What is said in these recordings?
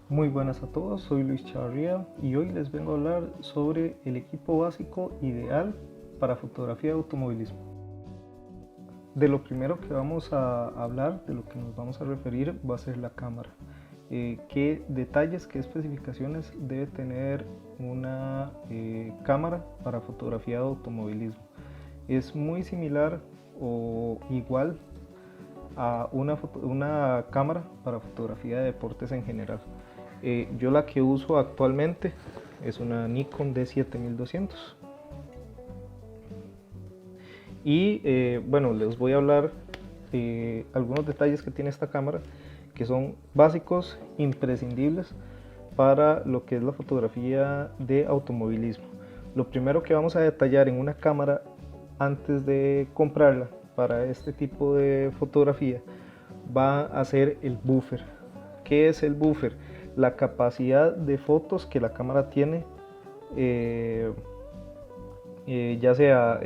Muy buenas a todos, soy Luis Chavarría y hoy les vengo a hablar sobre el equipo básico ideal para fotografía de automovilismo. De lo primero que vamos a hablar, de lo que nos vamos a referir, va a ser la cámara. ¿Qué detalles, qué especificaciones debe tener una cámara para fotografía de automovilismo? Es muy similar o igual a una cámara para fotografía de deportes en general. Yo la que uso actualmente es una Nikon D7200 y bueno, les voy a hablar de algunos detalles que tiene esta cámara que son básicos, imprescindibles para lo que es la fotografía de automovilismo. Lo primero que vamos a detallar en una cámara antes de comprarla para este tipo de fotografía va a ser el buffer. ¿Qué es el buffer? La capacidad de fotos que la cámara tiene, ya sea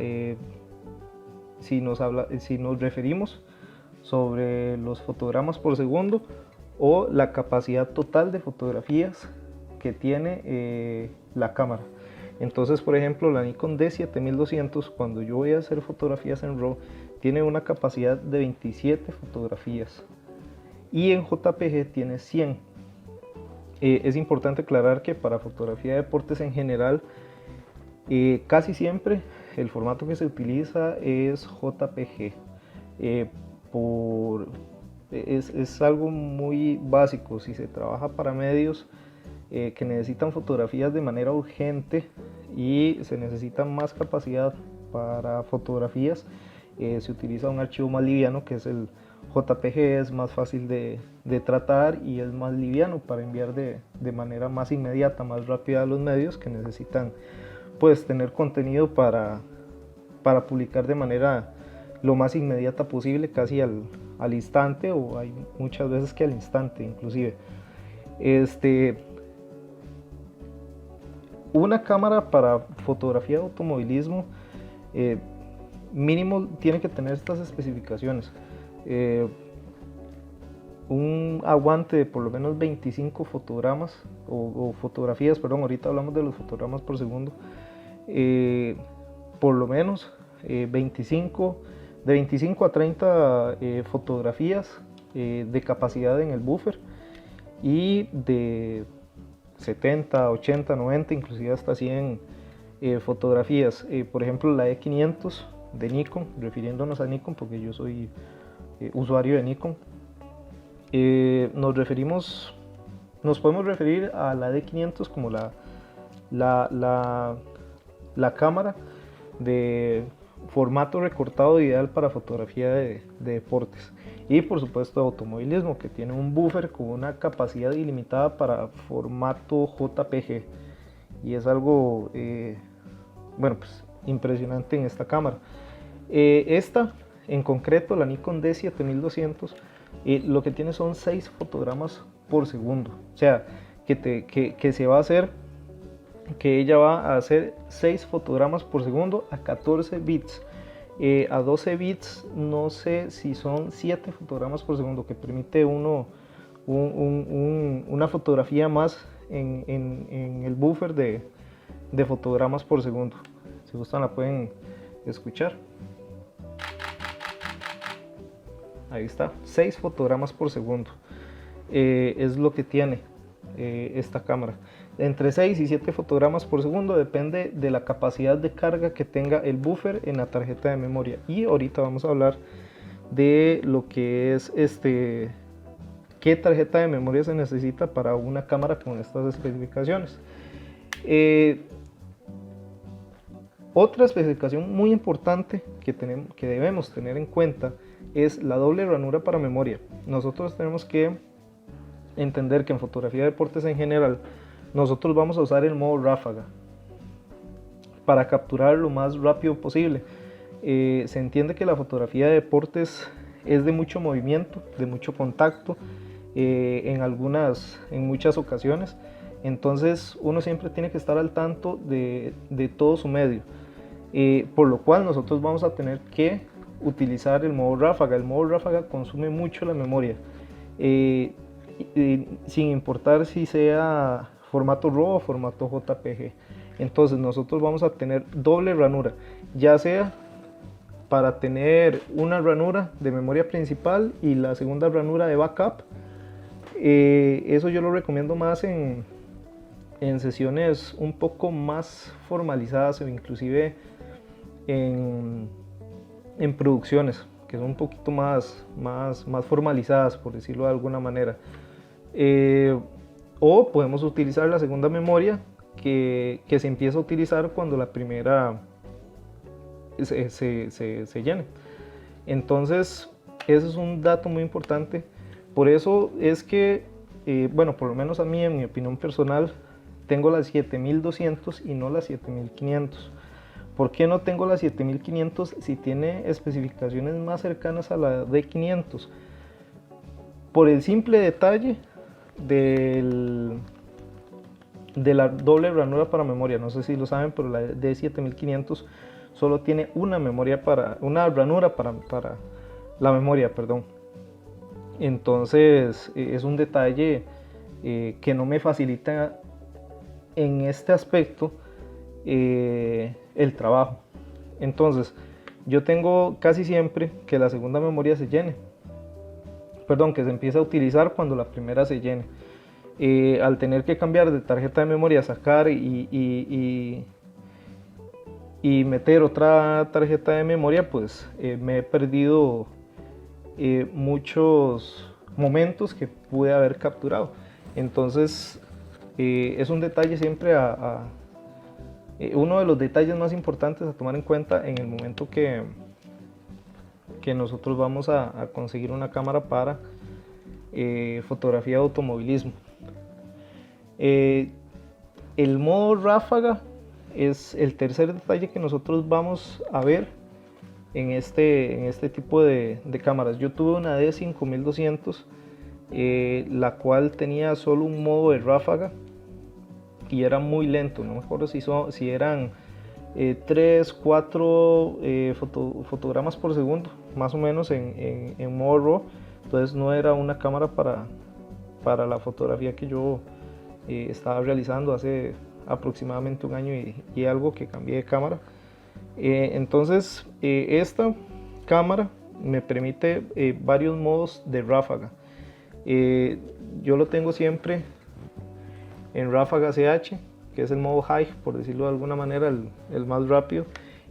si nos referimos sobre los fotogramas por segundo o la capacidad total de fotografías que tiene la cámara. Entonces, por ejemplo, la Nikon D7200, cuando yo voy a hacer fotografías en RAW, tiene una capacidad de 27 fotografías y en JPG tiene 100. Es importante aclarar que para fotografía de deportes en general, casi siempre el formato que se utiliza es JPG. Es algo muy básico. Si se trabaja para medios que necesitan fotografías de manera urgente y se necesita más capacidad para fotografías, se utiliza un archivo más liviano que es el JPG. Es más fácil de tratar y es más liviano para enviar de manera más inmediata, más rápida a los medios que necesitan pues tener contenido para publicar de manera lo más inmediata posible, casi al instante, o hay muchas veces que al instante inclusive. Una cámara para fotografía de automovilismo mínimo tiene que tener estas especificaciones. Un aguante de por lo menos 25 fotogramas o fotografías, perdón, ahorita hablamos de los fotogramas por segundo. Por lo menos 25 a 30 fotografías de capacidad en el buffer y de 70, 80, 90, inclusive hasta 100 fotografías. Por ejemplo, la E500 de Nikon, refiriéndonos a Nikon porque yo soy usuario de Nikon, nos podemos referir a la D500 como la cámara de formato recortado ideal para fotografía de deportes y por supuesto de automovilismo, que tiene un buffer con una capacidad ilimitada para formato JPG, y es algo bueno, pues impresionante en esta cámara. Esta en concreto, la Nikon D7200, lo que tiene son 6 fotogramas por segundo, o sea que se va a hacer que ella va a hacer 6 fotogramas por segundo a 14 bits. A 12 bits no sé si son 7 fotogramas por segundo, que permite una fotografía más en el buffer de fotogramas por segundo. Si gustan la pueden escuchar. Ahí está, 6 fotogramas por segundo. Es lo que tiene esta cámara. Entre 6 y 7 fotogramas por segundo, depende de la capacidad de carga que tenga el buffer en la tarjeta de memoria. Y ahorita vamos a hablar de lo que es qué tarjeta de memoria se necesita para una cámara con estas especificaciones. Otra especificación muy importante que debemos tener en cuenta es la doble ranura para memoria. Nosotros tenemos que entender que en fotografía de deportes en general nosotros vamos a usar el modo ráfaga para capturar lo más rápido posible. Se entiende que la fotografía de deportes es de mucho movimiento, de mucho contacto en muchas ocasiones. Entonces uno siempre tiene que estar al tanto de todo su medio, por lo cual nosotros vamos a tener que utilizar el modo ráfaga. El modo ráfaga consume mucho la memoria. sin importar si sea formato RAW o formato JPG. Entonces nosotros vamos a tener doble ranura, ya sea para tener una ranura de memoria principal y la segunda ranura de backup. Eso yo lo recomiendo más en sesiones un poco más formalizadas o inclusive en producciones que son un poquito más formalizadas, por decirlo de alguna manera. O podemos utilizar la segunda memoria que se empieza a utilizar cuando la primera se llene. Entonces, ese es un dato muy importante. Por eso es que, bueno, por lo menos a mí, en mi opinión personal, tengo las 7200 y no las 7500. ¿Por qué no tengo la 7500 si tiene especificaciones más cercanas a la D500? Por el simple detalle de la doble ranura para memoria. No sé si lo saben, pero la D7500 solo tiene una ranura para la memoria, perdón. Entonces es un detalle que no me facilita en este aspecto el trabajo. Entonces yo tengo casi siempre que la segunda memoria se llene, perdón, que se empiece a utilizar cuando la primera se llene. Al tener que cambiar de tarjeta de memoria, sacar y meter otra tarjeta de memoria, pues me he perdido muchos momentos que pude haber capturado. Entonces es un detalle siempre uno de los detalles más importantes a tomar en cuenta en el momento que nosotros vamos a conseguir una cámara para fotografía de automovilismo. El modo ráfaga es el tercer detalle que nosotros vamos a ver en este tipo de cámaras. Yo tuve una D5200, la cual tenía solo un modo de ráfaga y era muy lento. No me acuerdo si eran 3, 4 fotogramas por segundo, más o menos en modo RAW. Entonces no era una cámara para la fotografía que yo estaba realizando hace aproximadamente un año y algo que cambié de cámara. Entonces esta cámara me permite varios modos de ráfaga. Yo lo tengo siempre en ráfaga CH, que es el modo high, por decirlo de alguna manera, el más rápido,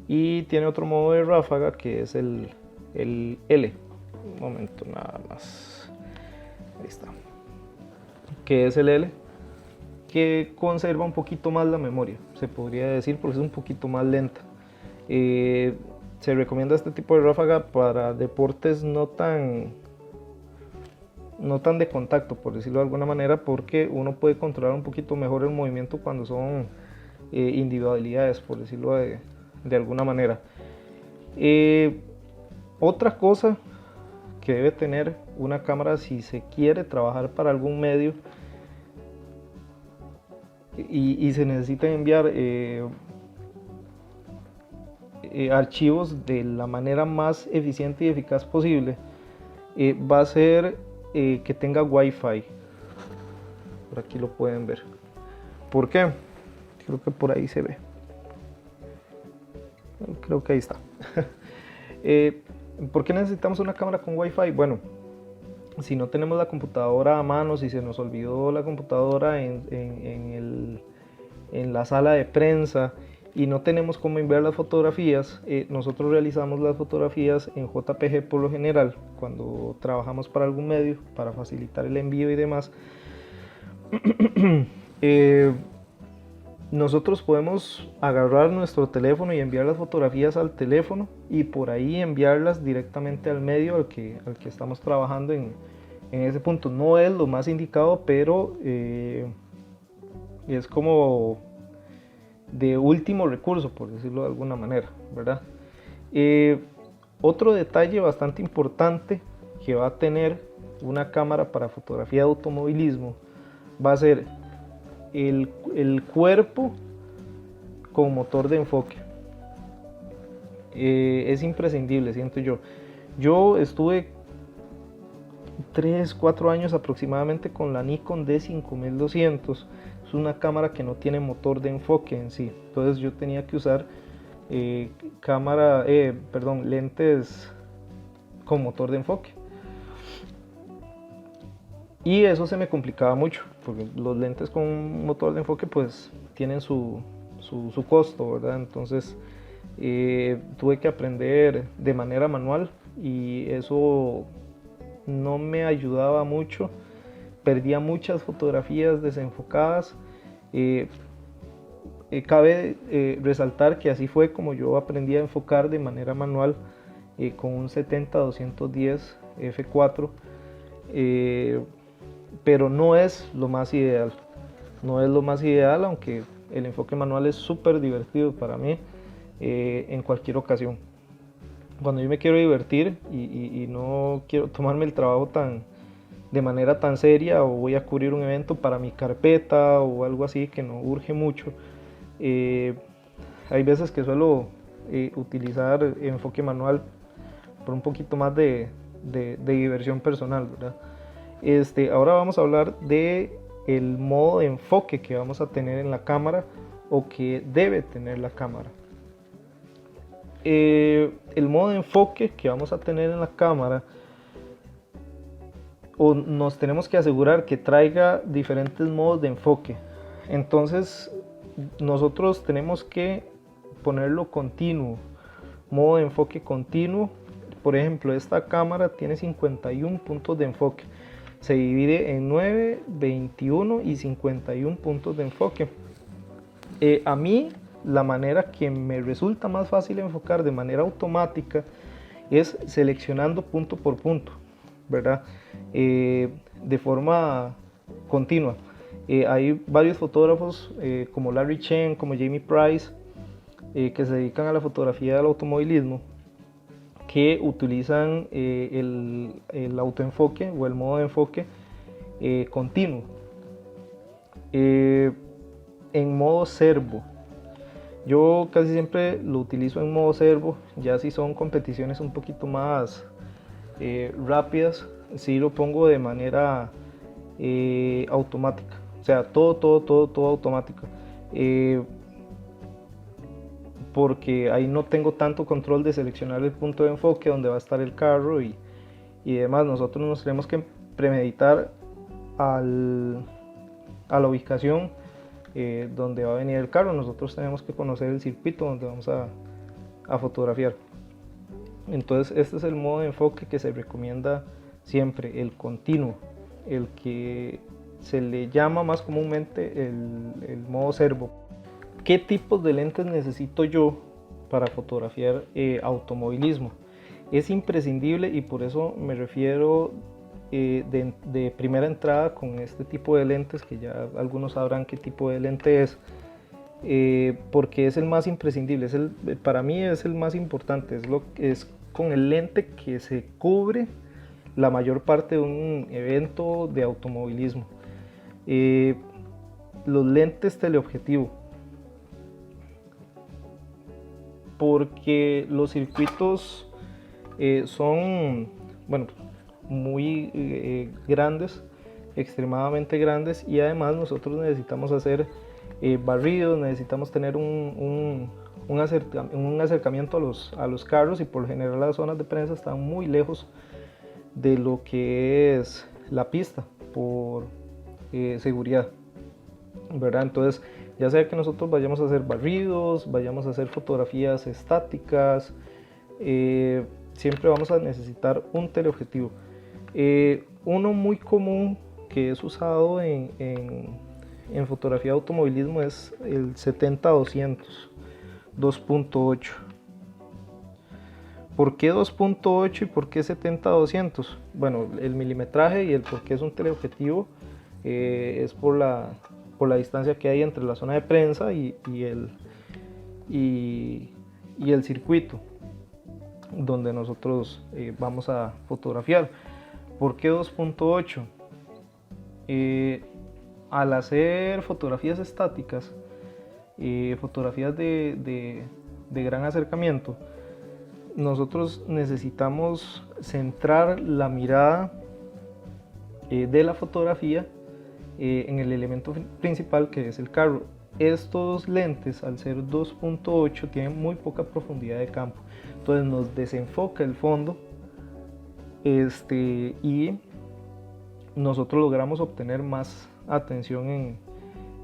y tiene otro modo de ráfaga que es el L. Un momento nada más, ahí está, que es el L, que conserva un poquito más la memoria, se podría decir, porque es un poquito más lenta. Se recomienda este tipo de ráfaga para deportes no tan de contacto, por decirlo de alguna manera, porque uno puede controlar un poquito mejor el movimiento cuando son individualidades, por decirlo de alguna manera. Otra cosa que debe tener una cámara si se quiere trabajar para algún medio y se necesita enviar archivos de la manera más eficiente y eficaz posible, va a ser que tenga Wi-Fi. Por aquí lo pueden ver. ¿Por qué? Creo que por ahí se ve. Creo que ahí está. ¿Por qué necesitamos una cámara con Wi-Fi? Bueno, si no tenemos la computadora a mano, si se nos olvidó la computadora en la sala de prensa y no tenemos cómo enviar las fotografías, nosotros realizamos las fotografías en JPG por lo general cuando trabajamos para algún medio para facilitar el envío y demás. Nosotros podemos agarrar nuestro teléfono y enviar las fotografías al teléfono y por ahí enviarlas directamente al medio al que estamos trabajando en ese punto. No es lo más indicado, pero es como de último recurso, por decirlo de alguna manera, ¿verdad? Otro detalle bastante importante que va a tener una cámara para fotografía de automovilismo va a ser el cuerpo con motor de enfoque. Es imprescindible, siento yo. Yo estuve 3, 4 años aproximadamente con la Nikon D5200. Es una cámara que no tiene motor de enfoque en sí, entonces yo tenía que usar lentes con motor de enfoque, y eso se me complicaba mucho porque los lentes con motor de enfoque pues tienen su costo, ¿verdad? Entonces tuve que aprender de manera manual y eso no me ayudaba mucho, perdía muchas fotografías desenfocadas. Cabe resaltar que así fue como yo aprendí a enfocar de manera manual con un 70-210 f4, pero no es lo más ideal, aunque el enfoque manual es súper divertido para mí en cualquier ocasión. Cuando yo me quiero divertir y no quiero tomarme el trabajo de manera tan seria, o voy a cubrir un evento para mi carpeta o algo así que no urge mucho, hay veces que suelo utilizar enfoque manual por un poquito más de diversión personal, ¿verdad? Ahora vamos a hablar de el modo de enfoque que vamos a tener en la cámara, o que debe tener la cámara. El modo de enfoque que vamos a tener en la cámara, o nos tenemos que asegurar que traiga diferentes modos de enfoque. Entonces nosotros tenemos que ponerlo continuo, modo de enfoque continuo. Por ejemplo, esta cámara tiene 51 puntos de enfoque, se divide en 9, 21 y 51 puntos de enfoque. A mí la manera que me resulta más fácil enfocar de manera automática es seleccionando punto por punto, ¿verdad? De forma continua. Hay varios fotógrafos como Larry Chen, como Jamie Price, que se dedican a la fotografía del automovilismo, que utilizan el autoenfoque o el modo de enfoque continuo en modo servo. Yo casi siempre lo utilizo en modo servo. Ya si son competiciones un poquito más rápidas, sí lo pongo de manera automática, o sea, todo automático, porque ahí no tengo tanto control de seleccionar el punto de enfoque donde va a estar el carro y demás. Nosotros nos tenemos que premeditar a la ubicación donde va a venir el carro. Nosotros tenemos que conocer el circuito donde vamos a fotografiar. Entonces este es el modo de enfoque que se recomienda siempre, el continuo, el que se le llama más comúnmente el modo servo. ¿Qué tipos de lentes necesito yo para fotografiar automovilismo? Es imprescindible, y por eso me refiero de primera entrada con este tipo de lentes, que ya algunos sabrán qué tipo de lente es, porque es el más imprescindible, para mí es el más importante, es con el lente que se cubre la mayor parte de un evento de automovilismo. Los lentes teleobjetivo, porque los circuitos son, bueno, muy grandes, extremadamente grandes, y además nosotros necesitamos hacer barridos, necesitamos tener un acercamiento a los carros, y por lo general las zonas de prensa están muy lejos de lo que es la pista por seguridad, ¿verdad? Entonces, ya sea que nosotros vayamos a hacer barridos, vayamos a hacer fotografías estáticas, siempre vamos a necesitar un teleobjetivo. Uno muy común que es usado en fotografía de automovilismo es el 70-200 2.8. ¿Por qué 2.8 y por qué 70-200? Bueno, el milimetraje y el por qué es un teleobjetivo es por la distancia que hay entre la zona de prensa y el circuito donde nosotros vamos a fotografiar. ¿Por qué 2.8? Al hacer fotografías estáticas, fotografías de gran acercamiento, nosotros necesitamos centrar la mirada de la fotografía en el elemento principal, que es el carro. Estos lentes, al ser 2.8, tienen muy poca profundidad de campo, entonces nos desenfoca el fondo, y nosotros logramos obtener más atención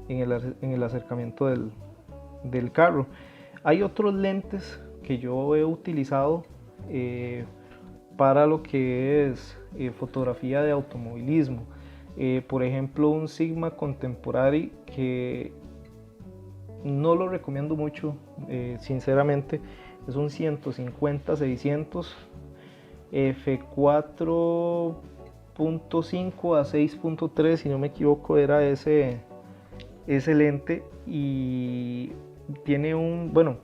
en el acercamiento del carro. Hay otros lentes que yo he utilizado para lo que es fotografía de automovilismo. Por ejemplo, un Sigma Contemporary, que no lo recomiendo mucho, sinceramente. Es un 150-600 f4.5 a 6.3, si no me equivoco, era ese lente, y tiene bueno,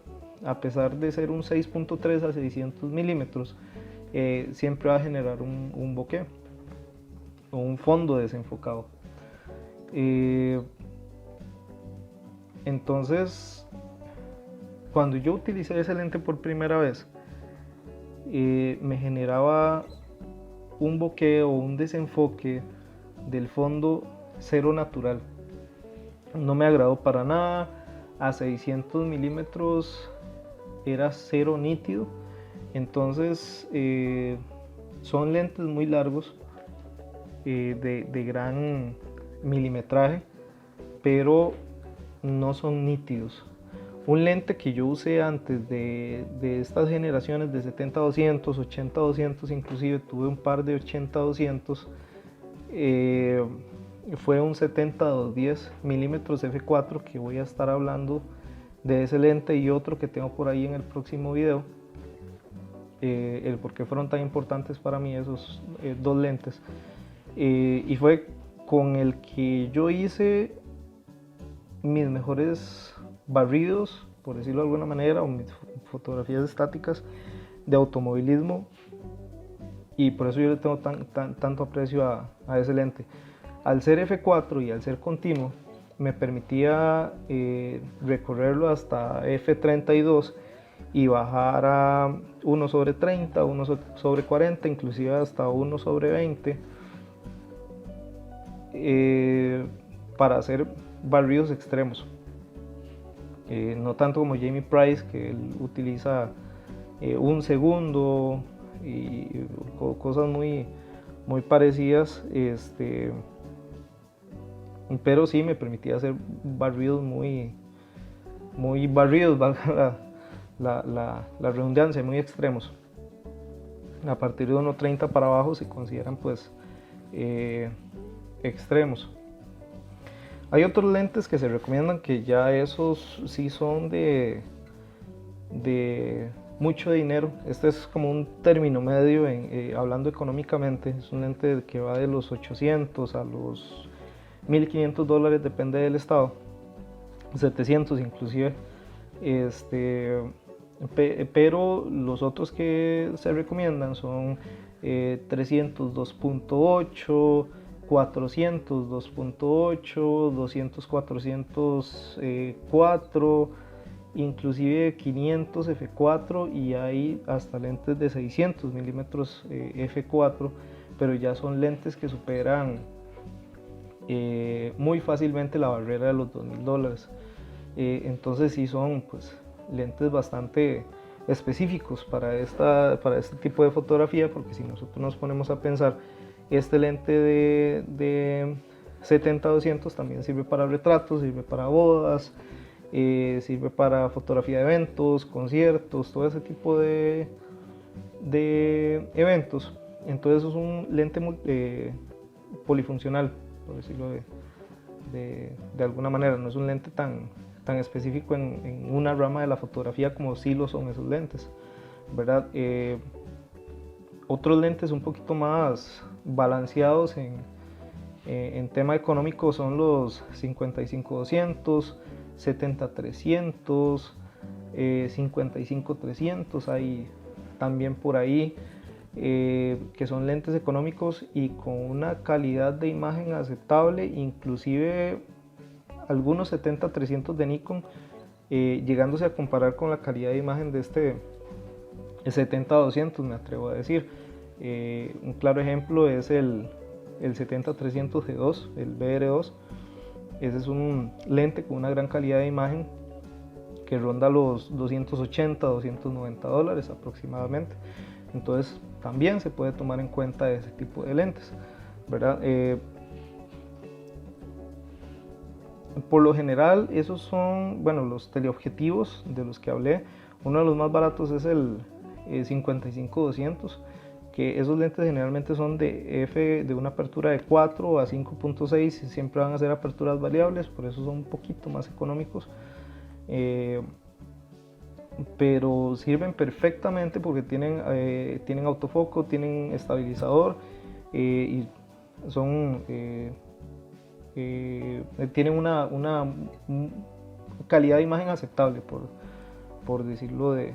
a pesar de ser un 6.3 a 600 milímetros, siempre va a generar un bokeh o un fondo desenfocado. Entonces, cuando yo utilicé ese lente por primera vez, me generaba un bokeh o un desenfoque del fondo cero natural. No me agradó para nada. A 600 milímetros era cero nítido. Entonces, son lentes muy largos, de gran milimetraje, pero no son nítidos. Un lente que yo usé antes de estas generaciones de 70-200, 80-200, inclusive tuve un par de 80-200, fue un 70-210 milímetros f4, que voy a estar hablando de ese lente y otro que tengo por ahí en el próximo video, el por qué fueron tan importantes para mí esos dos lentes, y fue con el que yo hice mis mejores barridos, por decirlo de alguna manera, o mis fotografías estáticas de automovilismo, y por eso yo le tengo tanto aprecio a ese lente. Al ser f4 y al ser continuo, me permitía recorrerlo hasta f32 y bajar a 1/30, 1/40, inclusive hasta 1/20, para hacer barridos extremos. No tanto como Jamie Price, que él utiliza un segundo y cosas muy parecidas, pero sí me permitía hacer barridos muy barridos, valga la redundancia, muy extremos. A partir de 1.30 para abajo se consideran pues extremos. Hay otros lentes que se recomiendan, que ya esos sí son de mucho dinero. Este es como un término medio, hablando económicamente. Es un lente que va de los 800 a los $1,500, depende del estado, 700 inclusive. Pero los otros que se recomiendan son 300 2.8, 400 2.8, 200 404, inclusive 500 f4, y hay hasta lentes de 600 milímetros f4, pero ya son lentes que superan muy fácilmente la barrera de los $2,000. Entonces sí son pues lentes bastante específicos para este tipo de fotografía, porque si nosotros nos ponemos a pensar, este lente de 70-200 también sirve para retratos, sirve para bodas, sirve para fotografía de eventos, conciertos, todo ese tipo de eventos. Entonces es un lente polifuncional, por decirlo de alguna manera. No es un lente tan específico en una rama de la fotografía como sí lo son esos lentes, ¿verdad? Otros lentes un poquito más balanceados en tema económico son los 55-200, 70-300, 55-300, hay también por ahí, que son lentes económicos y con una calidad de imagen aceptable, inclusive algunos 70-300 de Nikon, llegándose a comparar con la calidad de imagen de este 70-200, me atrevo a decir. Un claro ejemplo es el el 70-300 G2, el BR2. Ese es un lente con una gran calidad de imagen que ronda los $280-290 aproximadamente. Entonces también se puede tomar en cuenta ese tipo de lentes, ¿verdad? Por lo general esos son, bueno, los teleobjetivos de los que hablé. Uno de los más baratos es el 55-200, que esos lentes generalmente son de una apertura de 4 a 5.6 y siempre van a ser aperturas variables, por eso son un poquito más económicos, pero sirven perfectamente porque tienen autofoco, tienen estabilizador y son tienen una calidad de imagen aceptable, por decirlo de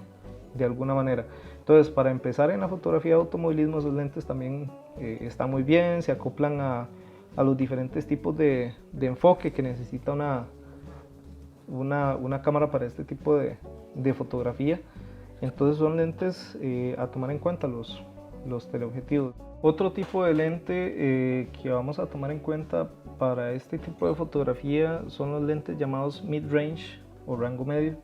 alguna manera. Entonces, para empezar en la fotografía de automovilismo, esos lentes también están muy bien, se acoplan a los diferentes tipos de enfoque que necesita una cámara para este tipo de fotografía. Entonces son lentes a tomar en cuenta los teleobjetivos. Otro tipo de lente que vamos a tomar en cuenta para este tipo de fotografía son los lentes llamados mid-range o rango medio,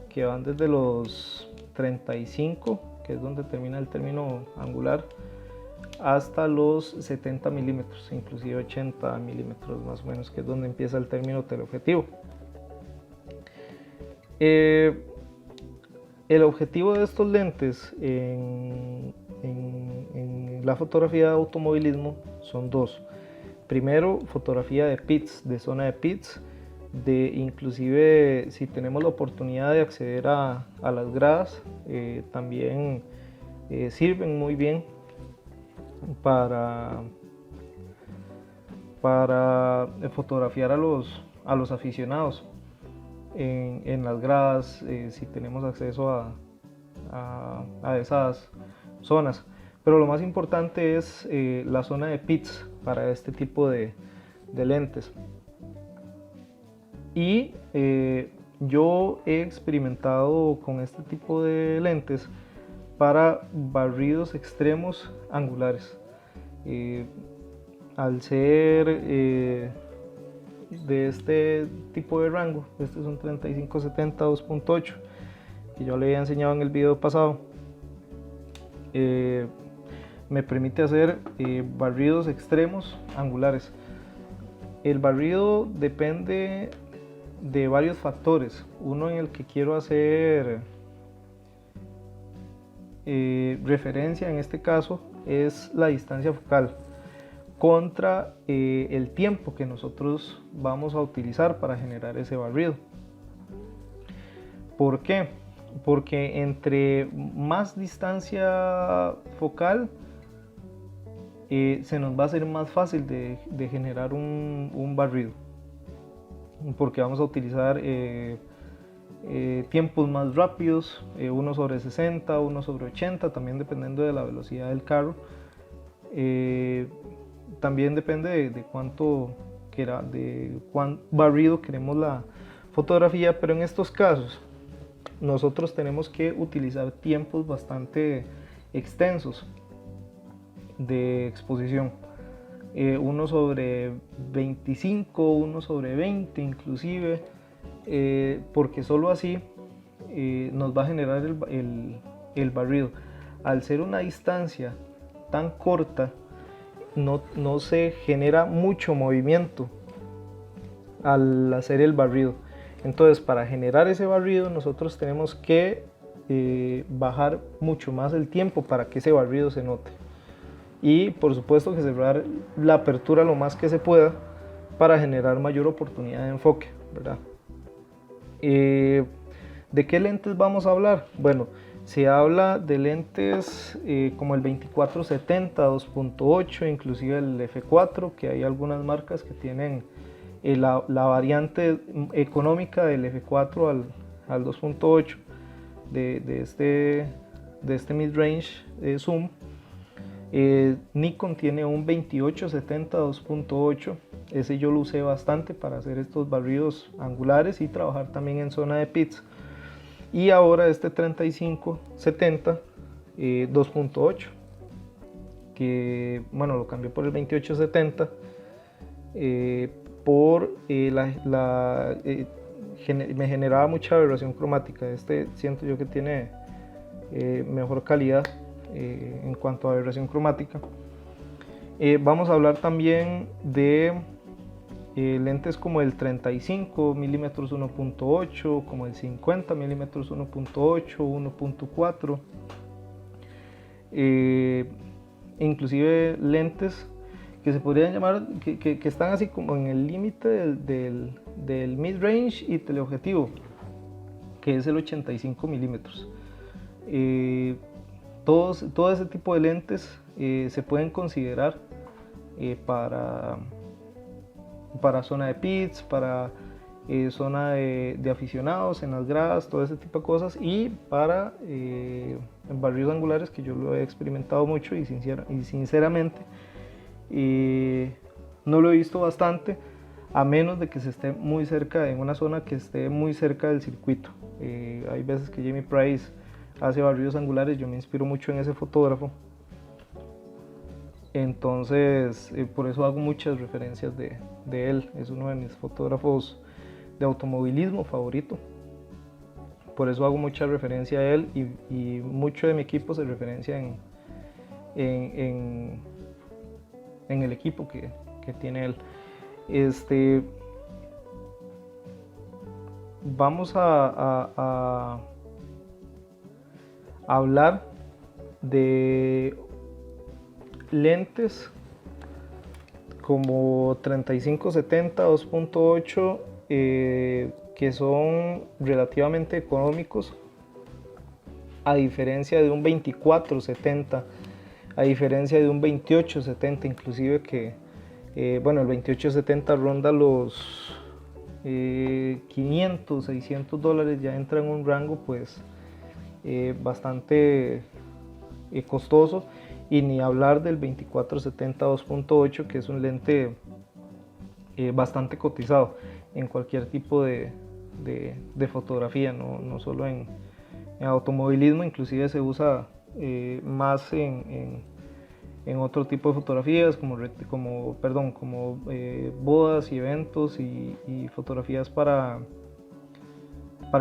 que van desde los 35, que es donde termina el término angular, hasta los 70 milímetros, inclusive 80 milímetros más o menos, que es donde empieza el término teleobjetivo. El objetivo de estos lentes en la fotografía de automovilismo son dos. Primero, fotografía de pits, de zona de pits, inclusive si tenemos la oportunidad de acceder a las gradas, también sirven muy bien para fotografiar a los aficionados en las gradas, si tenemos acceso a esas zonas. Pero lo más importante es la zona de pits para este tipo de lentes. Y yo he experimentado con este tipo de lentes para barridos extremos angulares. Al ser de este tipo de rango, este es un 35-70 2.8 que yo le había enseñado en el video pasado, me permite hacer barridos extremos angulares. El barrido depende de varios factores. Uno en el que quiero hacer referencia en este caso es la distancia focal contra el tiempo que nosotros vamos a utilizar para generar ese barrido. ¿Por qué? Porque entre más distancia focal se nos va a hacer más fácil de generar un barrido, porque vamos a utilizar tiempos más rápidos, 1/60, 1/80, también dependiendo de la velocidad del carro. También depende de cuánto barrido queremos la fotografía, pero en estos casos nosotros tenemos que utilizar tiempos bastante extensos de exposición, 1/25, 1/20 inclusive, porque solo así nos va a generar el barrido. Al ser una distancia tan corta, no se genera mucho movimiento al hacer el barrido. Entonces, para generar ese barrido nosotros tenemos que bajar mucho más el tiempo para que ese barrido se note. Y por supuesto que cerrar la apertura lo más que se pueda para generar mayor oportunidad de enfoque, ¿verdad? ¿De qué lentes vamos a hablar? Bueno, se habla de lentes como el 24-70 2.8, inclusive el F4, que hay algunas marcas que tienen la variante económica del F4 al 2.8 de este mid-range zoom. Nikon tiene un 28-70 2.8, ese yo lo usé bastante para hacer estos barridos angulares y trabajar también en zona de pits. Y ahora este 35-70 2.8. que bueno, lo cambié por el 2870 me generaba mucha aberración cromática. Este siento yo que tiene mejor calidad en cuanto a aberración cromática. Vamos a hablar también de lentes como el 35 mm 1.8, como el 50 mm 1.8, 1.4, inclusive lentes que se podrían llamar, que están así como en el límite del mid-range y teleobjetivo, que es el 85 milímetros. Todo ese tipo de lentes se pueden considerar para zona de pits, para zona de aficionados en las gradas, todo ese tipo de cosas, y para barridos angulares, que yo lo he experimentado mucho y sinceramente no lo he visto bastante, a menos de que se esté muy cerca, en una zona que esté muy cerca del circuito. Hay veces que Jamie Price hace barridos angulares, yo me inspiro mucho en ese fotógrafo, entonces por eso hago muchas referencias de él. Es uno de mis fotógrafos de automovilismo favorito, por eso hago mucha referencia a él, y mucho de mi equipo se referencia en el equipo que tiene él. Vamos a hablar de lentes como 35-70, 2.8, que son relativamente económicos, a diferencia de un 24-70, a diferencia de un 28-70, inclusive que bueno, el 28-70 ronda los 500, 600 dólares, ya entra en un rango pues bastante costoso, y ni hablar del 24-70 2.8, que es un lente bastante cotizado en cualquier tipo de fotografía, no solo en automovilismo, inclusive se usa más en otro tipo de fotografías como bodas y eventos, y fotografías para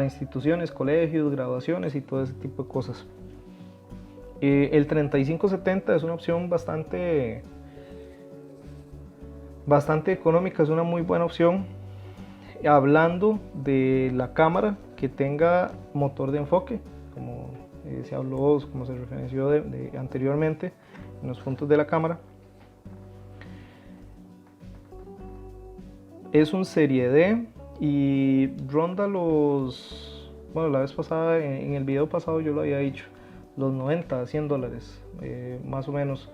instituciones, colegios, graduaciones y todo ese tipo de cosas. El 35-70 es una opción bastante económica, es una muy buena opción, hablando de la cámara que tenga motor de enfoque, como se habló, como se referenció anteriormente en los puntos de la cámara. Es un serie D y ronda los, bueno, la vez pasada, en el video pasado yo lo había dicho, los 90 a 100 dólares, más o menos,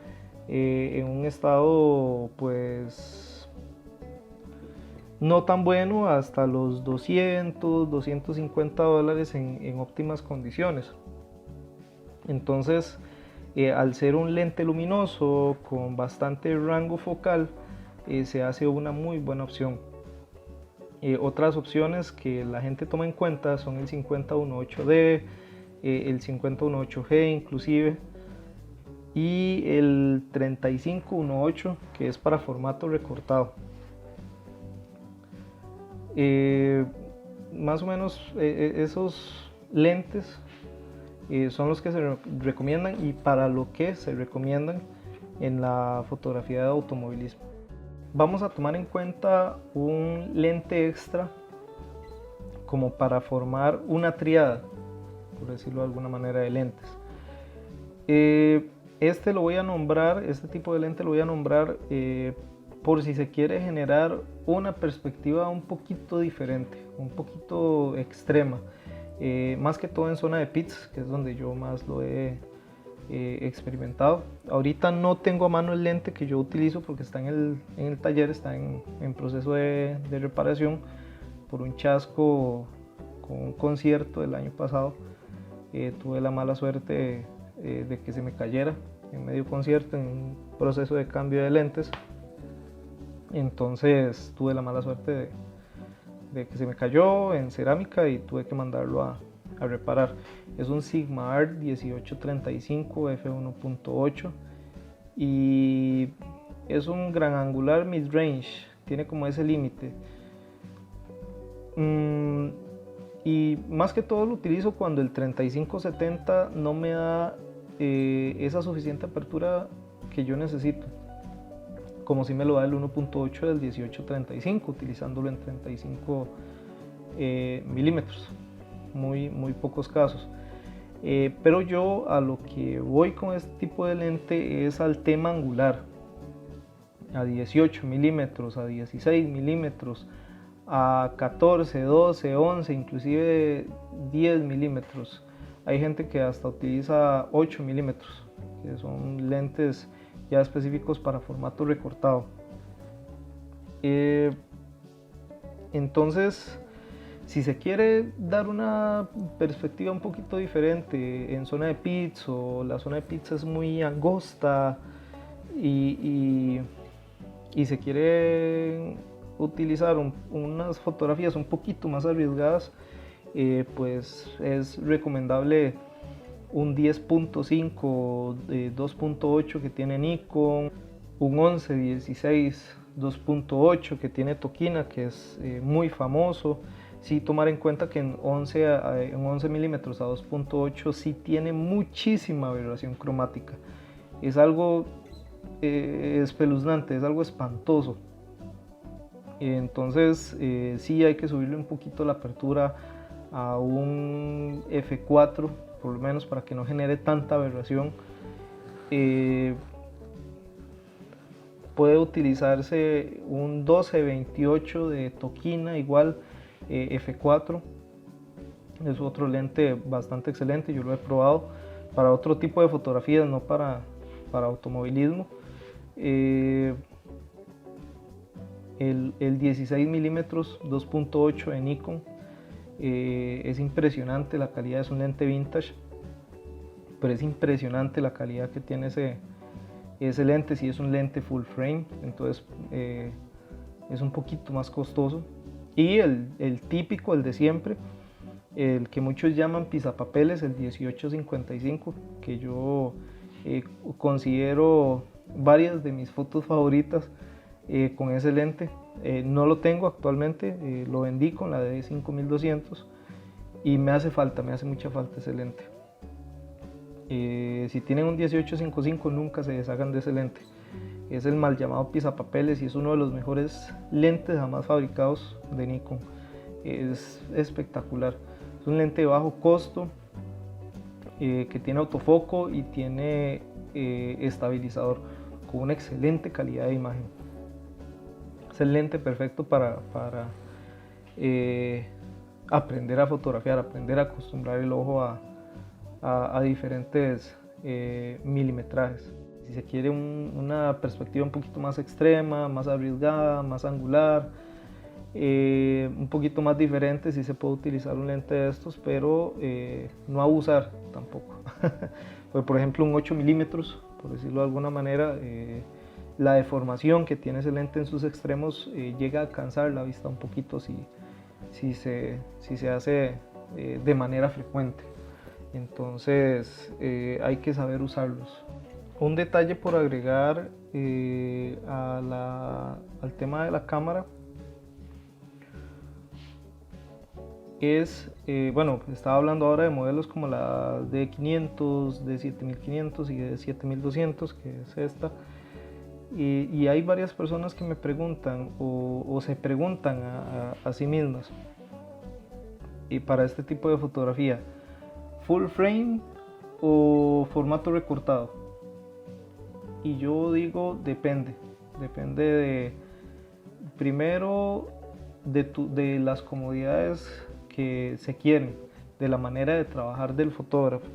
en un estado pues no tan bueno, hasta los 200, 250 dólares en óptimas condiciones. Entonces, al ser un lente luminoso con bastante rango focal, se hace una muy buena opción. Otras opciones que la gente toma en cuenta son el 50-1.8D, el 50-1.8G inclusive, y el 35-1.8, que es para formato recortado. Más o menos esos lentes son los que se recomiendan, y para lo que se recomiendan en la fotografía de automovilismo. Vamos a tomar en cuenta un lente extra como para formar una triada, por decirlo de alguna manera, de lentes. Este tipo de lente lo voy a nombrar por si se quiere generar una perspectiva un poquito diferente, un poquito extrema, más que todo en zona de pits, que es donde yo más lo he experimentado. Ahorita no tengo a mano el lente que yo utilizo porque está en el taller, está en proceso de reparación por un chasco con un concierto del año pasado. Tuve la mala suerte de que se me cayera en medio concierto, en un proceso de cambio de lentes. Entonces tuve la mala suerte de que se me cayó en cerámica y tuve que mandarlo a reparar. Es un Sigma Art 1835 f1.8, y es un gran angular mid-range, tiene como ese límite. Y más que todo lo utilizo cuando el 35-70 no me da esa suficiente apertura que yo necesito, como si me lo da el 1.8 del 18-35, utilizándolo en 35 milímetros, muy pocos casos. Pero yo a lo que voy con este tipo de lente es al tema angular, a 18 milímetros, a 16 milímetros, a 14, 12, 11, inclusive 10 milímetros. Hay gente que hasta utiliza 8 milímetros, que son lentes ya específicos para formato recortado. Entonces, si se quiere dar una perspectiva un poquito diferente en zona de pits, o la zona de pits es muy angosta y se quiere utilizar unas fotografías un poquito más arriesgadas, pues es recomendable un 10.5 de 2.8 que tiene Nikon, un 11-16 2.8 que tiene Tokina, que es muy famoso. Sí, tomar en cuenta que en 11 milímetros a 2.8 sí tiene muchísima aberración cromática. Es algo espeluznante, es algo espantoso. Entonces sí hay que subirle un poquito la apertura a un F4, por lo menos para que no genere tanta aberración. Puede utilizarse un 12-28 de Tokina, igual F4. Es otro lente bastante excelente, yo lo he probado para otro tipo de fotografías, no para automovilismo. El 16 milímetros 2.8 de Nikon es impresionante la calidad, es un lente vintage, pero es impresionante la calidad que tiene ese lente. Si es un lente full frame, entonces es un poquito más costoso. Y el típico, el de siempre, el que muchos llaman pisapapeles, el 18-55, que yo considero varias de mis fotos favoritas con ese lente. No lo tengo actualmente, lo vendí con la de 5200 y me hace mucha falta ese lente. Si tienen un 18-55, nunca se deshagan de ese lente. Es el mal llamado pisapapeles y es uno de los mejores lentes jamás fabricados de Nikon. Es espectacular. Es un lente de bajo costo que tiene autofoco y tiene estabilizador con una excelente calidad de imagen. Es el lente perfecto para aprender a fotografiar, aprender a acostumbrar el ojo a diferentes milimetrajes. Si se quiere una perspectiva un poquito más extrema, más arriesgada, más angular, un poquito más diferente, sí se puede utilizar un lente de estos, pero no abusar tampoco. Pues, por ejemplo, un 8 milímetros, por decirlo de alguna manera, la deformación que tiene ese lente en sus extremos llega a cansar la vista un poquito si se hace de manera frecuente. Entonces hay que saber usarlos. Un detalle por agregar al tema de la cámara es, bueno, estaba hablando ahora de modelos como la D500, D7500 y D7200, que es esta. Y hay varias personas que me preguntan o se preguntan a sí mismas, y para este tipo de fotografía, full frame o formato recortado. Y yo digo depende de, primero, de las comodidades que se quieren, de la manera de trabajar del fotógrafo.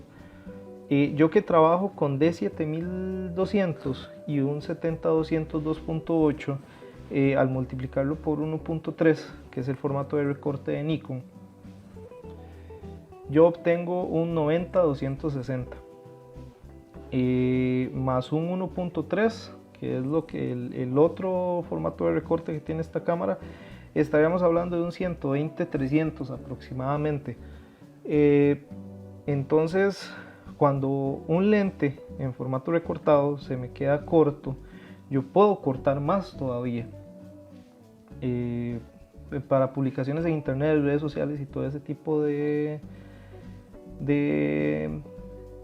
Yo que trabajo con D7200 y un 70-200 2.8, al multiplicarlo por 1.3, que es el formato de recorte de Nikon, yo obtengo un 90-260 más un 1.3, que es lo que el otro formato de recorte que tiene esta cámara. Estaríamos hablando de un 120-300 aproximadamente. Entonces, cuando un lente en formato recortado se me queda corto, yo puedo cortar más todavía. Para publicaciones en internet, redes sociales y todo ese tipo de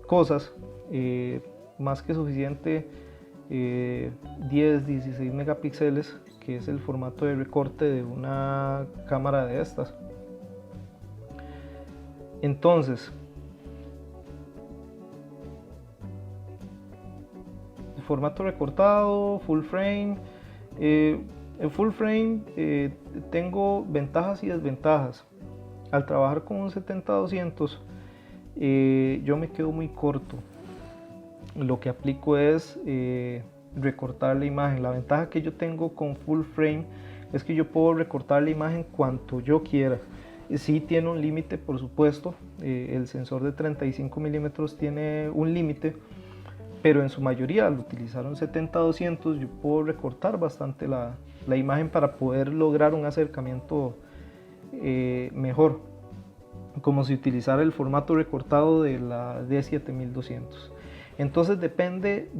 cosas, más que suficiente 10, 16 megapíxeles, que es el formato de recorte de una cámara de estas. Entonces, formato recortado, full frame. En full frame tengo ventajas y desventajas. Al trabajar con un 70-200 yo me quedo muy corto. Lo que aplico es recortar la imagen. La ventaja que yo tengo con full frame es que yo puedo recortar la imagen cuanto yo quiera. Sí tiene un límite, por supuesto. El sensor de 35 milímetros tiene un límite, pero en su mayoría al utilizar un 70-200 yo puedo recortar bastante la imagen para poder lograr un acercamiento mejor, como si utilizara el formato recortado de la D7200. Entonces depende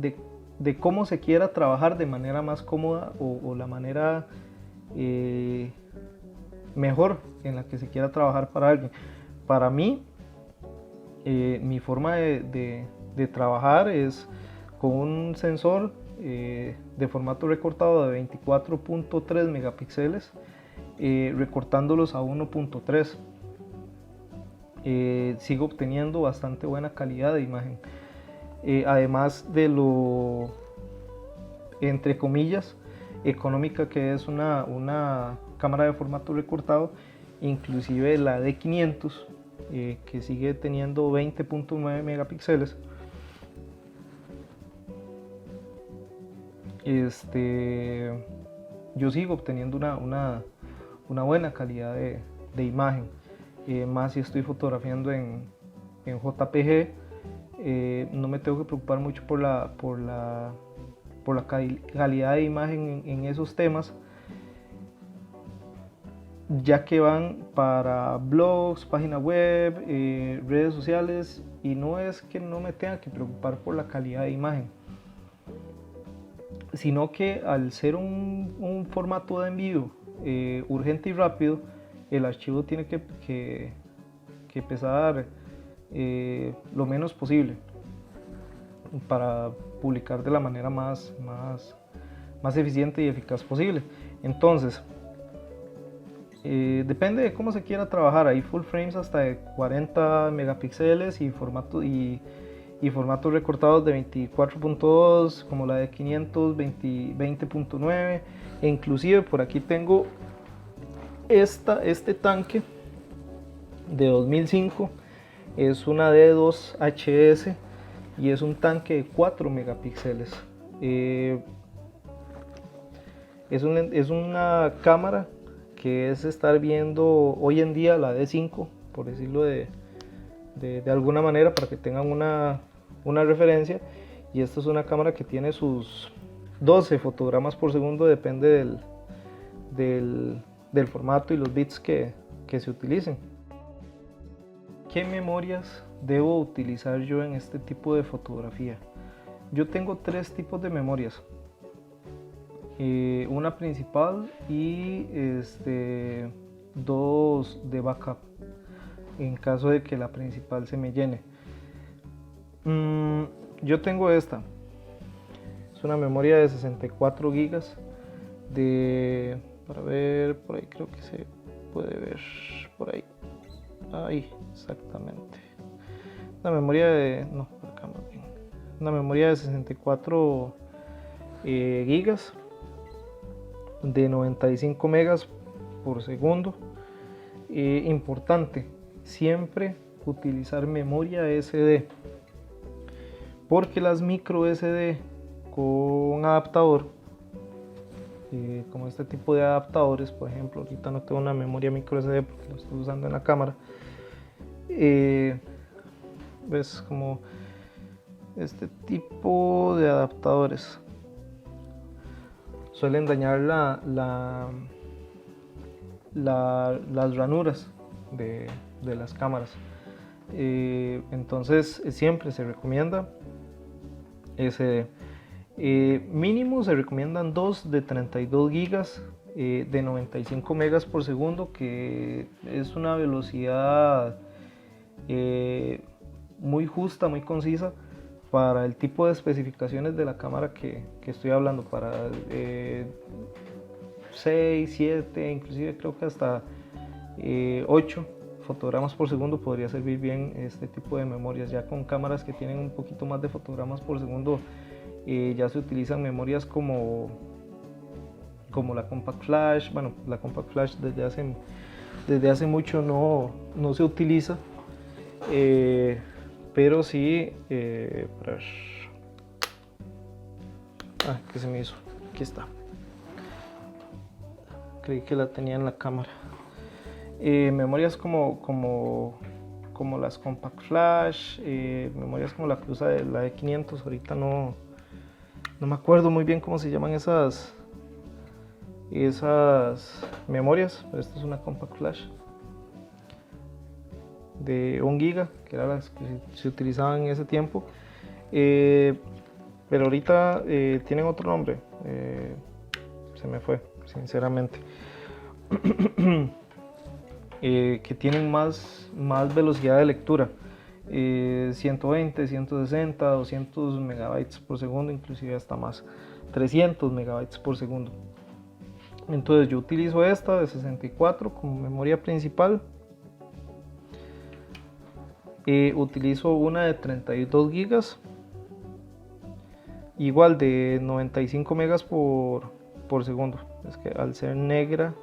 de cómo se quiera trabajar de manera más cómoda o la manera mejor en la que se quiera trabajar para alguien. Para mí, mi forma de trabajar es con un sensor de formato recortado de 24.3 megapíxeles, recortándolos a 1.3. Sigo obteniendo bastante buena calidad de imagen, además de lo, entre comillas, económica que es una cámara de formato recortado. Inclusive la D500, que sigue teniendo 20.9 megapíxeles, yo sigo obteniendo una buena calidad de imagen, más si estoy fotografiando en JPG. No me tengo que preocupar mucho por la calidad de imagen en esos temas, ya que van para blogs, página web, redes sociales, y no es que no me tenga que preocupar por la calidad de imagen, sino que al ser un formato de envío urgente y rápido, el archivo tiene que pesar lo menos posible para publicar de la manera más eficiente y eficaz posible. Entonces, depende de cómo se quiera trabajar. Hay full frames hasta de 40 megapíxeles y formatos recortados de 24.2, como la de 500, 20.9, e inclusive por aquí tengo este tanque de 2005. Es una D2HS y es un tanque de 4 megapíxeles. Es una cámara que es estar viendo hoy en día la D5, por decirlo de alguna manera, para que tengan una referencia. Y esta es una cámara que tiene sus 12 fotogramas por segundo, depende del formato y los bits que se utilicen. ¿Qué memorias debo utilizar yo en este tipo de fotografía? Yo tengo 3 tipos de memorias. Una principal y 2 de backup, en caso de que la principal se me llene. Yo tengo esta. Es una memoria de 64 gigas para ver, por ahí creo que se puede ver, por ahí. Ahí, exactamente. Una memoria de, no, por acá más bien. Una memoria de 64 gigas de 95 megas por segundo. Importante, siempre utilizar memoria SD, porque las micro SD con adaptador, como este tipo de adaptadores, por ejemplo, ahorita no tengo una memoria micro SD porque lo estoy usando en la cámara, ves, como este tipo de adaptadores suelen dañar las ranuras de las cámaras. Entonces siempre se recomienda ese mínimo, se recomiendan dos de 32 gigas de 95 megas por segundo, que es una velocidad muy justa, muy concisa para el tipo de especificaciones de la cámara que estoy hablando, para 6, 7, inclusive creo que hasta 8 fotogramas por segundo podría servir bien este tipo de memorias. Ya con cámaras que tienen un poquito más de fotogramas por segundo, ya se utilizan memorias como la Compact Flash. Bueno, la Compact Flash desde hace mucho no se utiliza, pero sí, ¿qué se me hizo? Aquí está. Creí que la tenía en la cámara. Memorias como las Compact Flash, memorias como la que usa la de 500, ahorita no me acuerdo muy bien cómo se llaman esas memorias, pero esta es una Compact Flash de 1 giga, que eran las que se utilizaban en ese tiempo, pero ahorita tienen otro nombre, se me fue, sinceramente. Que tienen más velocidad de lectura, 120, 160, 200 megabytes por segundo, inclusive hasta más, 300 megabytes por segundo. Entonces yo utilizo esta de 64 como memoria principal. Utilizo una de 32 gigas, igual de 95 megas por segundo. Es que al ser negra,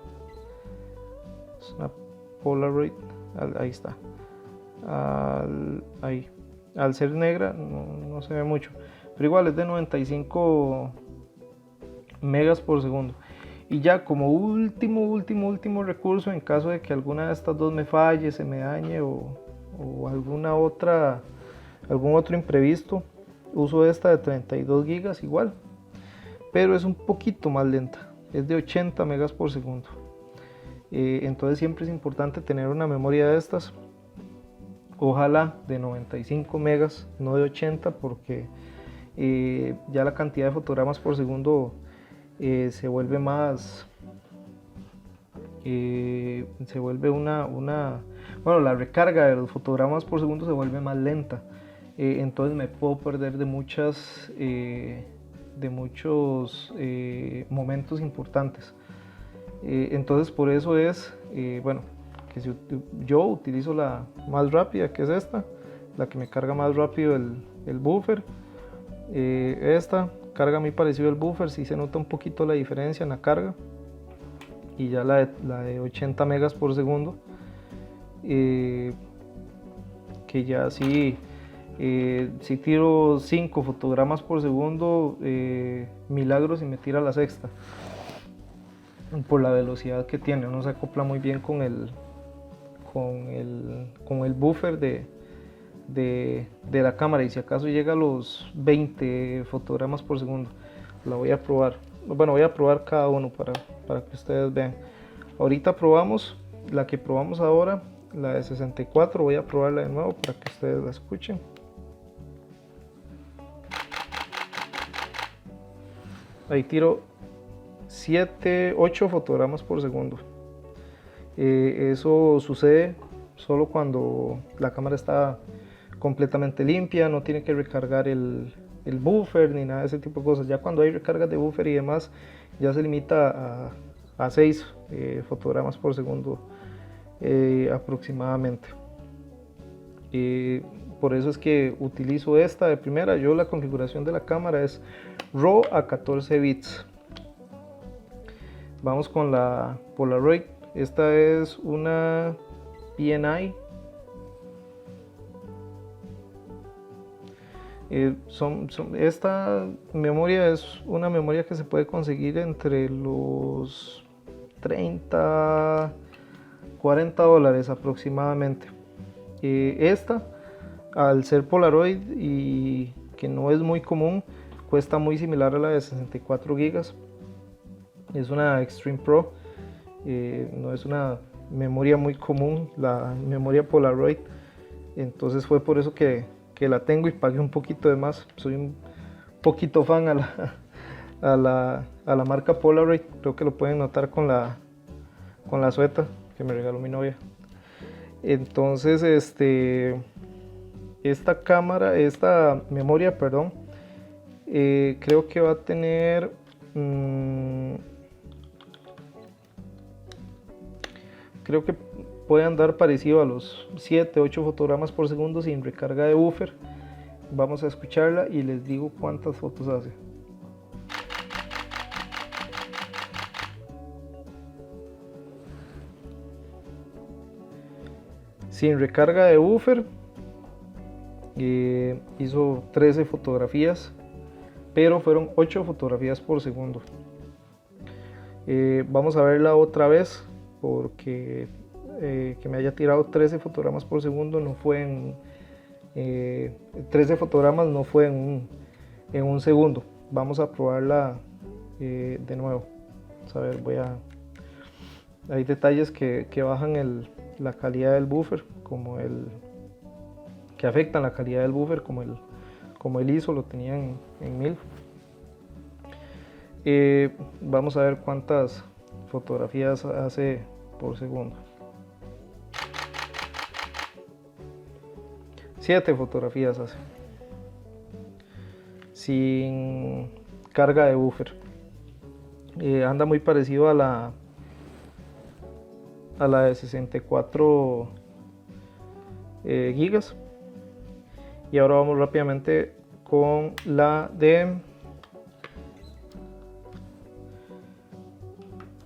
es una Polaroid, ahí está, ahí, al ser negra no se ve mucho, pero igual es de 95 megas por segundo. Y ya como último recurso, en caso de que alguna de estas dos me falle, se me dañe o algún otro imprevisto, uso esta de 32 gigas igual, pero es un poquito más lenta, es de 80 megas por segundo. Entonces siempre es importante tener una memoria de estas, ojalá de 95 megas, no de 80, porque ya la cantidad de fotogramas por segundo se vuelve bueno, la recarga de los fotogramas por segundo se vuelve más lenta, entonces me puedo perder de muchos momentos importantes. Entonces por eso es, bueno, que yo utilizo la más rápida, que es esta, la que me carga más rápido el buffer. Esta carga muy parecido al buffer, sí se nota un poquito la diferencia en la carga. Y ya la de 80 megas por segundo, que ya si tiro 5 fotogramas por segundo, milagros y me tira la sexta, por la velocidad que tiene. Uno se acopla muy bien con el buffer de la cámara, y si acaso llega a los 20 fotogramas por segundo. La voy a probar, bueno, voy a probar cada uno para que ustedes vean. Ahorita probamos la que probamos ahora, la de 64, voy a probarla de nuevo para que ustedes la escuchen. Ahí tiro 7, 8 fotogramas por segundo. Eso sucede solo cuando la cámara está completamente limpia, no tiene que recargar el buffer ni nada de ese tipo de cosas. Ya cuando hay recargas de buffer y demás, ya se limita a 6 fotogramas por segundo aproximadamente. Por eso es que utilizo esta de primera. Yo la configuración de la cámara es RAW a 14 bits. Vamos con la Polaroid. Esta es una PNI. Esta memoria es una memoria que se puede conseguir entre los 30, 40 dólares aproximadamente. Esta, al ser Polaroid y que no es muy común, cuesta muy similar a la de 64 gigas. Es una Extreme Pro, no es una memoria muy común, la memoria Polaroid. entonces fue por eso que la tengo y pagué un poquito de más. Soy un poquito fan a la marca Polaroid, creo que lo pueden notar con la sueta que me regaló mi novia. Entonces esta memoria, perdón, creo que va a tener creo que puede andar parecido a los 7-8 fotogramas por segundo sin recarga de buffer. Vamos a escucharla y les digo cuántas fotos hace. Sin recarga de buffer hizo 13 fotografías, pero fueron 8 fotografías por segundo. Vamos a verla otra vez, porque que me haya tirado 13 fotogramas por segundo no fue en 13 fotogramas no fue en un segundo. Vamos a probarla de nuevo. Vamos a ver, hay detalles que bajan la calidad del buffer, que afectan la calidad del buffer, como el ISO lo tenía en 1000. Vamos a ver cuántas fotografías hace por segundo. 7 fotografías hace sin carga de buffer. Anda muy parecido a la de 64 gigas. Y ahora vamos rápidamente con la de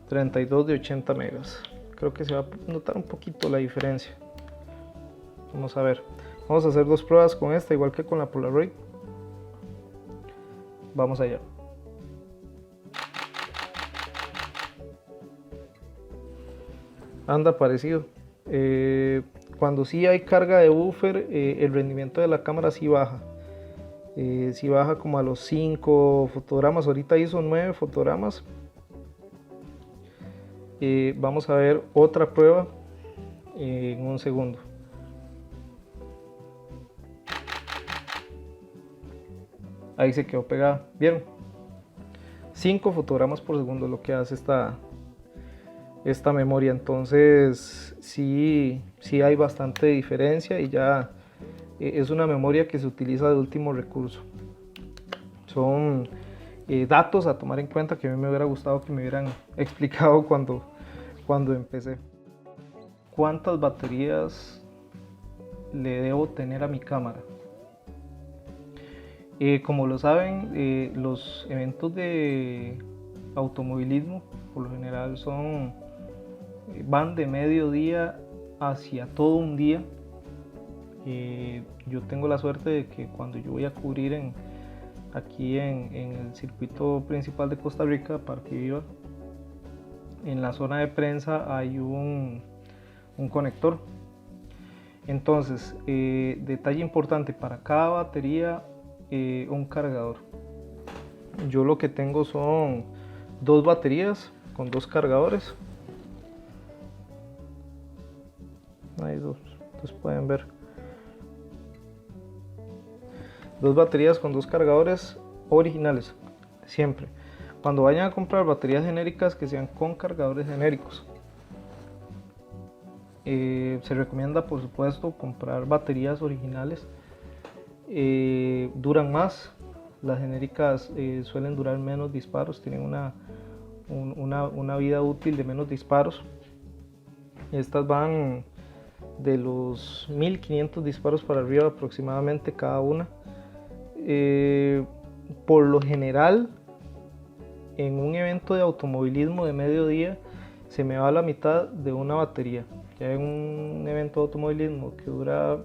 32 de 80 megas. Creo que se va a notar un poquito la diferencia. Vamos a ver. Vamos a hacer dos pruebas con esta, igual que con la Polaroid. Vamos allá. Anda parecido. Cuando sí hay carga de buffer, el rendimiento de la cámara sí baja. Sí baja como a los 5 fotogramas. Ahorita hizo 9 fotogramas. Vamos a ver otra prueba en un segundo. Ahí se quedó pegada. ¿Vieron? 5 fotogramas por segundo lo que hace esta memoria. Entonces sí hay bastante diferencia y ya es una memoria que se utiliza de último recurso. Son datos a tomar en cuenta que a mí me hubiera gustado que me hubieran explicado cuando empecé. ¿Cuántas baterías le debo tener a mi cámara? Como lo saben, los eventos de automovilismo por lo general van de mediodía hacia todo un día. Yo tengo la suerte de que cuando yo voy a cubrir aquí en el circuito principal de Costa Rica, Parque Viva, en la zona de prensa hay un conector. Entonces, detalle importante, para cada batería un cargador. Yo lo que tengo son 2 baterías con 2 cargadores. Hay 2, entonces pueden ver. 2 baterías con 2 cargadores originales, siempre. Cuando vayan a comprar baterías genéricas, que sean con cargadores genéricos. Se recomienda, por supuesto, comprar baterías originales. Duran más. Las genéricas suelen durar menos disparos, tienen una vida útil de menos disparos. Estas van de los 1500 disparos para arriba aproximadamente cada una. Por lo general, en un evento de automovilismo de mediodía se me va la mitad de una batería. Ya en un evento de automovilismo que dura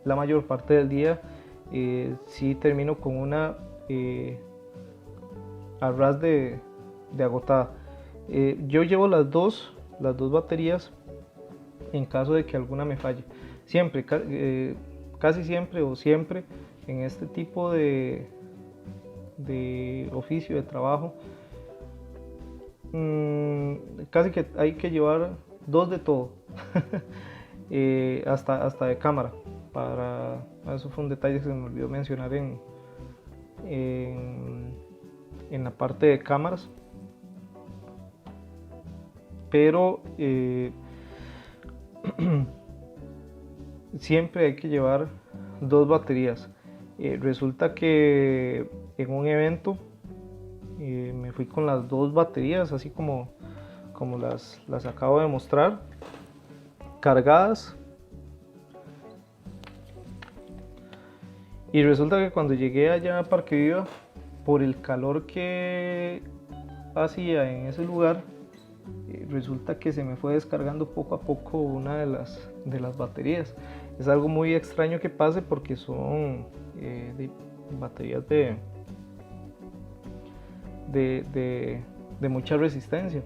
la mayor parte del día, sí termino con una a ras de agotada. Yo llevo las dos baterías en caso de que alguna me falle. Siempre, casi siempre o siempre en este tipo de oficio, de trabajo, casi que hay que llevar 2 de todo. Hasta de cámara, Eso fue un detalle que se me olvidó mencionar en la parte de cámaras. Pero siempre hay que llevar 2 baterías. Resulta que en un evento me fui con las 2 baterías, así como las acabo de mostrar, cargadas. Y resulta que cuando llegué allá a Parque Viva, por el calor que hacía en ese lugar, resulta que se me fue descargando poco a poco una de las baterías. Es algo muy extraño que pase porque son baterías de mucha resistencia.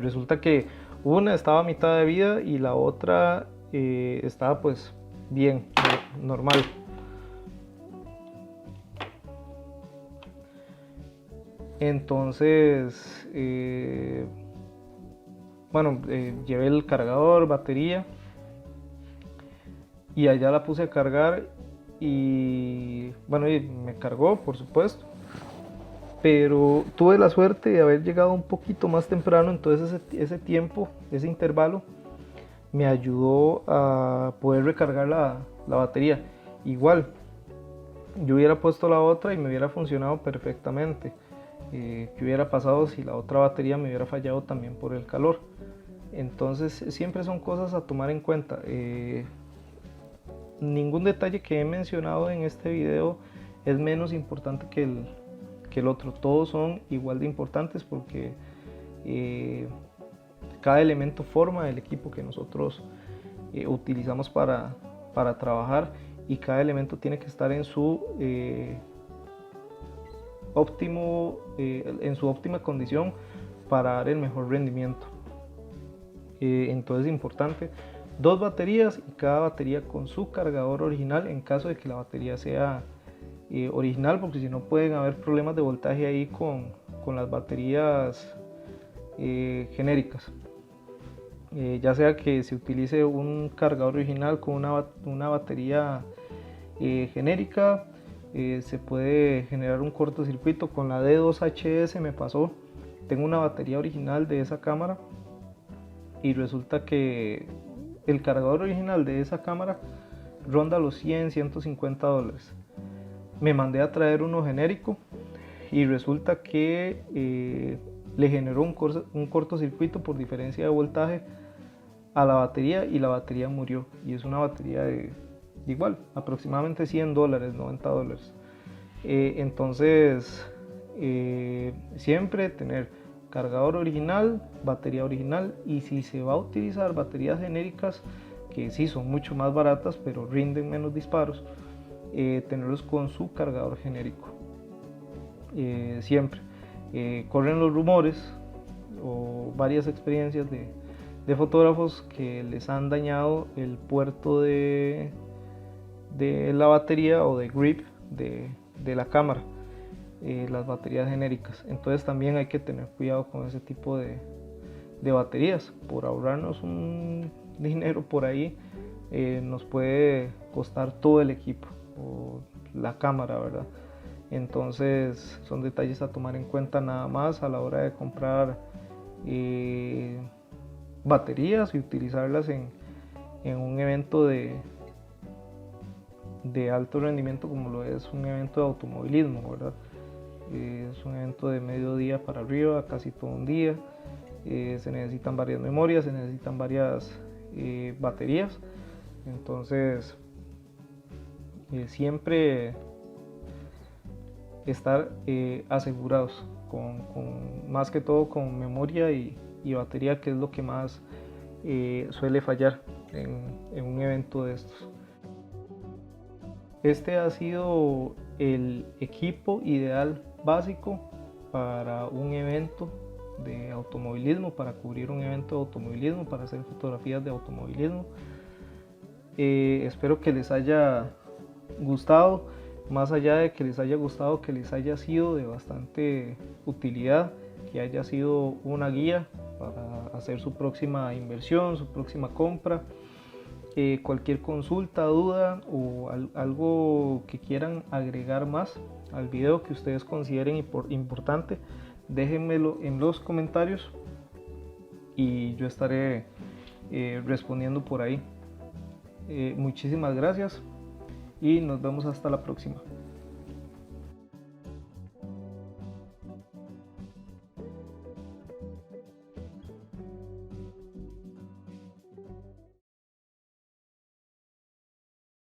Resulta que una estaba a mitad de vida y la otra estaba pues bien, normal. Entonces, llevé el cargador, batería, y allá la puse a cargar y me cargó, por supuesto. Pero tuve la suerte de haber llegado un poquito más temprano, entonces ese tiempo, ese intervalo, me ayudó a poder recargar la batería. Igual, yo hubiera puesto la otra y me hubiera funcionado perfectamente. ¿Qué hubiera pasado si la otra batería me hubiera fallado también por el calor? Entonces siempre son cosas a tomar en cuenta. Ningún detalle que he mencionado en este video es menos importante que el otro. Todos son igual de importantes porque cada elemento forma el equipo que nosotros utilizamos para trabajar, y cada elemento tiene que estar en su óptima condición para dar el mejor rendimiento. Entonces es importante 2 baterías y cada batería con su cargador original en caso de que la batería sea original, porque si no pueden haber problemas de voltaje ahí con las baterías genéricas. Ya sea que se utilice un cargador original con una batería genérica, se puede generar un cortocircuito. Con la D2HS me pasó. Tengo una batería original de esa cámara y resulta que el cargador original de esa cámara ronda los 100, 150 dólares. Me mandé a traer uno genérico y resulta que le generó un cortocircuito por diferencia de voltaje a la batería y la batería murió. Y es una batería de igual, aproximadamente 100 dólares, 90 dólares. Entonces, siempre tener cargador original, batería original, y si se va a utilizar baterías genéricas, que sí son mucho más baratas pero rinden menos disparos, tenerlos con su cargador genérico. Siempre. Corren los rumores o varias experiencias de fotógrafos que les han dañado el puerto de la batería o de grip de la cámara, las baterías genéricas. Entonces también hay que tener cuidado con ese tipo de baterías. Por ahorrarnos un dinero por ahí, nos puede costar todo el equipo o la cámara, ¿verdad? Entonces son detalles a tomar en cuenta nada más a la hora de comprar baterías y utilizarlas en un evento de alto rendimiento como lo es un evento de automovilismo, ¿verdad? Es un evento de mediodía para arriba, casi todo un día. Se necesitan varias memorias, se necesitan varias baterías. Entonces siempre estar asegurados con más que todo con memoria y batería, que es lo que más suele fallar en un evento de estos. Este ha sido el equipo ideal básico para un evento de automovilismo, para cubrir un evento de automovilismo, para hacer fotografías de automovilismo. Espero que les haya gustado, más allá de que les haya gustado, que les haya sido de bastante utilidad, que haya sido una guía para hacer su próxima inversión, su próxima compra. Cualquier consulta, duda o algo que quieran agregar más al video que ustedes consideren importante, déjenmelo en los comentarios y yo estaré respondiendo por ahí. Muchísimas gracias y nos vemos hasta la próxima.